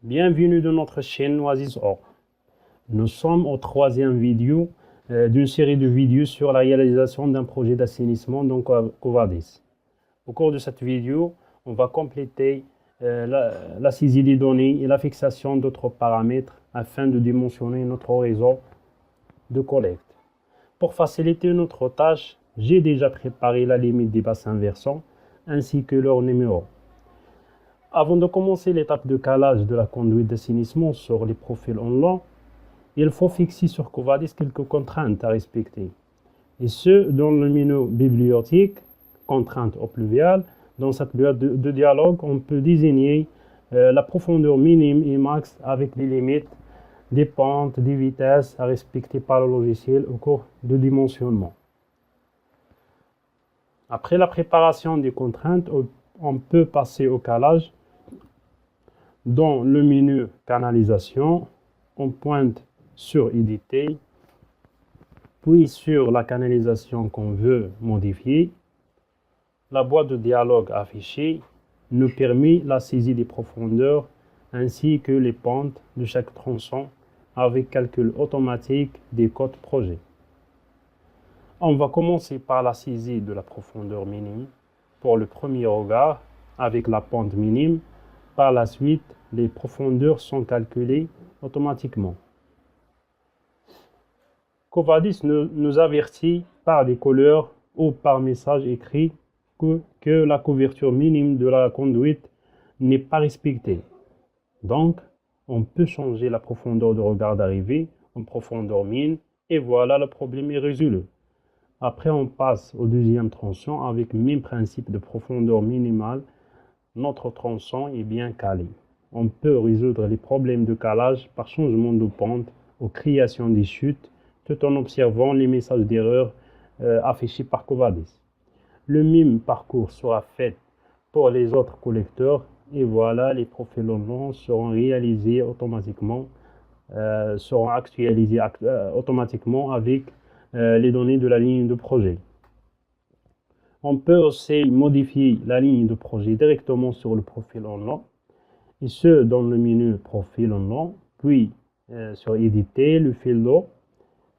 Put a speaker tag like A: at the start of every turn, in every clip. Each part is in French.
A: Bienvenue dans notre chaîne Oasis.org. Nous sommes au troisième vidéo d'une série de vidéos sur la réalisation d'un projet d'assainissement dans Covadis. Au cours de cette vidéo, on va compléter la saisie des données et la fixation d'autres paramètres afin de dimensionner notre réseau de collecte. Pour faciliter notre tâche, j'ai déjà préparé la limite des bassins versants ainsi que leur numéro. Avant de commencer l'étape de calage de la conduite d'assainissement sur les profils en long, il faut fixer sur Covadis quelques contraintes à respecter. Et ce, dans le menu bibliothèque, contraintes au pluvial. Dans cette boîte de dialogue, on peut désigner la profondeur minime et max avec les limites des pentes, des vitesses à respecter par le logiciel au cours de dimensionnement. Après la préparation des contraintes, on peut passer au calage. Dans le menu canalisation, on pointe sur éditer, puis sur la canalisation qu'on veut modifier. La boîte de dialogue affichée nous permet la saisie des profondeurs ainsi que les pentes de chaque tronçon avec calcul automatique des codes projet. On va commencer par la saisie de la profondeur minime pour le premier regard avec la pente minime. Par la suite, les profondeurs sont calculées automatiquement. Covadis nous avertit par des couleurs ou par message écrit que la couverture minime de la conduite n'est pas respectée. Donc, on peut changer la profondeur de regard d'arrivée en profondeur minime et voilà, le problème est résolu. Après, on passe au deuxième tronçon avec le même principe de profondeur minimale. Notre tronçon est bien calé. On peut résoudre les problèmes de calage par changement de pente ou création des chutes tout en observant les messages d'erreur affichés par Covadis. Le même parcours sera fait pour les autres collecteurs et voilà, les profils longs seront réalisés automatiquement, seront actualisés automatiquement avec les données de la ligne de projet. On peut aussi modifier la ligne de projet directement sur le profil en long, et ce dans le menu profil en long, puis sur éditer le fil d'eau,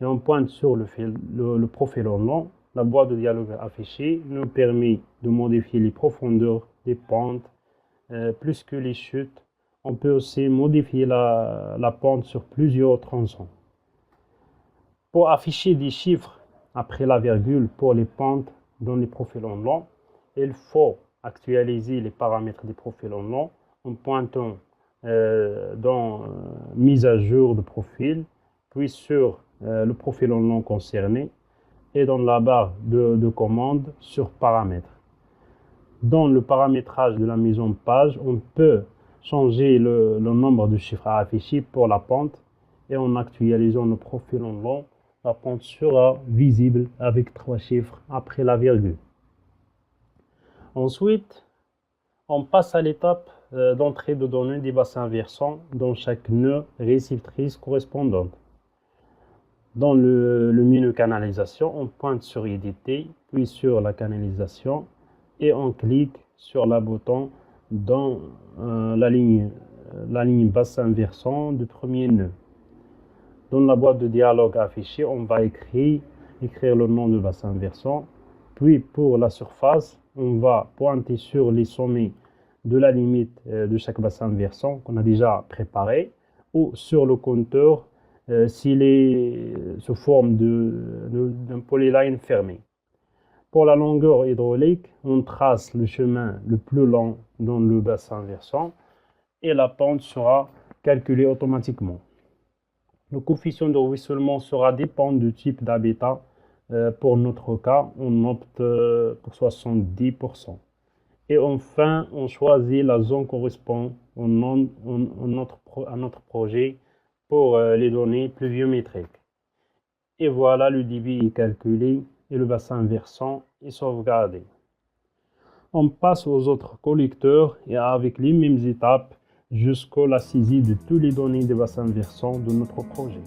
A: et on pointe sur le profil en long. La boîte de dialogue affichée nous permet de modifier les profondeurs des pentes plus que les chutes. On peut aussi modifier la pente sur plusieurs tronçons. Pour afficher des chiffres après la virgule pour les pentes dans les profils en long, il faut actualiser les paramètres des profils en long en pointant dans mise à jour de profil, puis sur le profil en long concerné et dans la barre de commande sur paramètres. Dans le paramétrage de la mise en page, on peut changer le nombre de chiffres à afficher pour la pente et en actualisant le profil en long, la pente sera visible avec 3 chiffres après la virgule. Ensuite, on passe à l'étape d'entrée de données des bassins versants dans chaque nœud réceptrice correspondante. Dans le menu canalisation, on pointe sur éditer, puis sur la canalisation et on clique sur le bouton dans la ligne bassin versant du premier nœud. Dans la boîte de dialogue affichée, on va écrire le nom de bassin versant. Puis pour la surface, on va pointer sur les sommets de la limite de chaque bassin versant qu'on a déjà préparé ou sur le compteur s'il est sous forme d'un polyline fermé. Pour la longueur hydraulique, on trace le chemin le plus long dans le bassin versant et la pente sera calculée automatiquement. Le coefficient de ruissellement sera dépendant du type d'habitat. Pour notre cas, on opte pour 70%. Et enfin, on choisit la zone correspondant à notre projet pour les données pluviométriques. Et voilà, le débit est calculé et le bassin versant est sauvegardé. On passe aux autres collecteurs et avec les mêmes étapes jusqu'à la saisie de toutes les données des bassins versants de notre projet.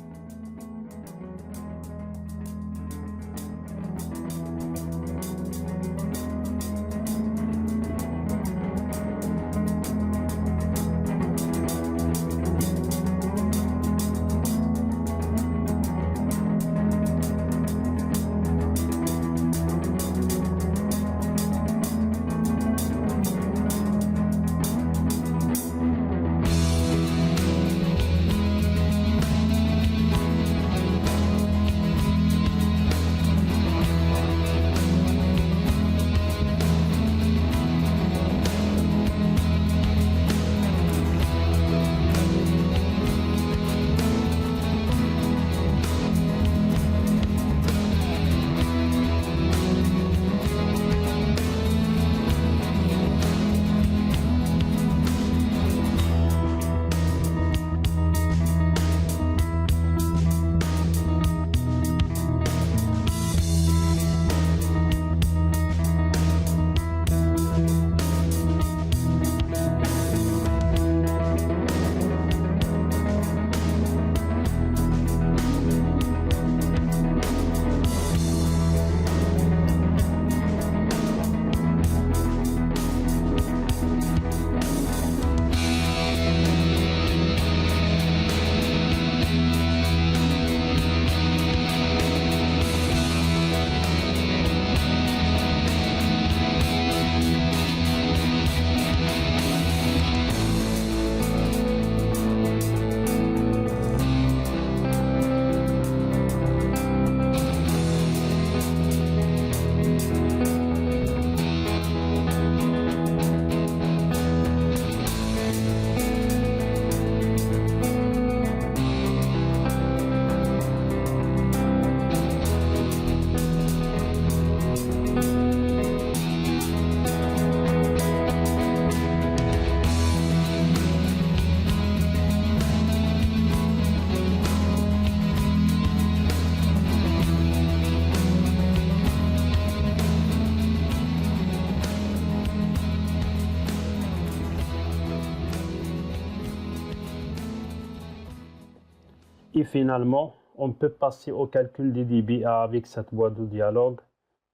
A: Et finalement, on peut passer au calcul des débits avec cette boîte de dialogue.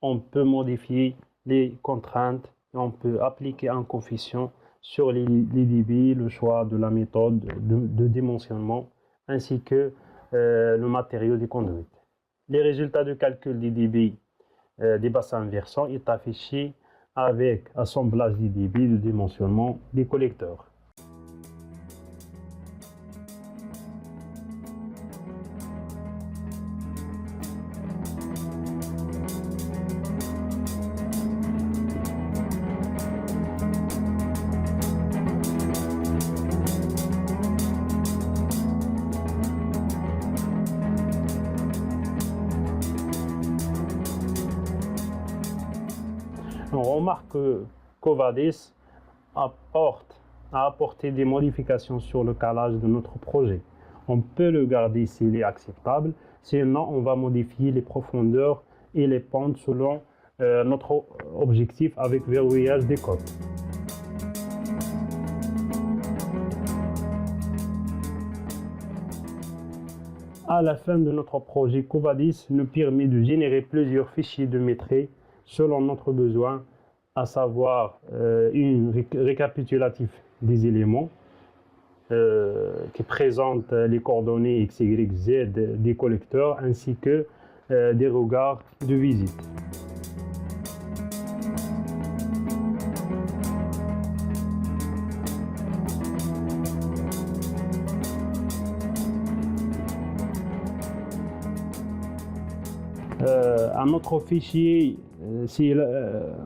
A: On peut modifier les contraintes et on peut appliquer un coefficient sur les débits, le choix de la méthode de dimensionnement ainsi que le matériau des conduites. Les résultats de calcul des débits des bassins versants est affiché avec assemblage des débits de dimensionnement des collecteurs. On remarque que Covadis a apporté des modifications sur le calage de notre projet. On peut le garder s'il est acceptable, sinon on va modifier les profondeurs et les pentes selon notre objectif avec verrouillage des côtes. À la fin de notre projet, Covadis nous permet de générer plusieurs fichiers de métrique selon notre besoin, à savoir une récapitulatif des éléments qui présente les coordonnées X, Y, Z des collecteurs ainsi que des regards de visite. Un autre fichier,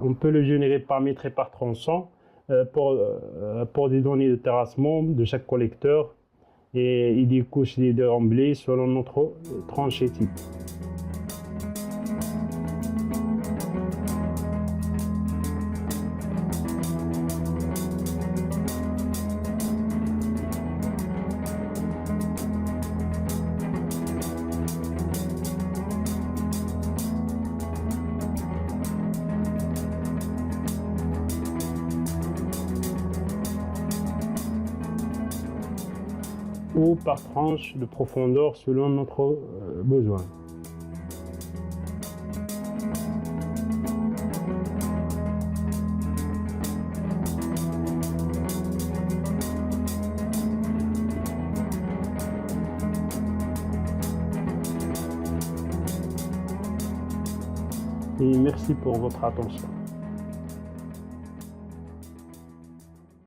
A: on peut le générer paramétré par tronçon pour des données de terrassement de chaque collecteur et des couches de déramblées selon notre tranchée type. Ou par tranche de profondeur selon notre besoin. Et merci pour votre attention.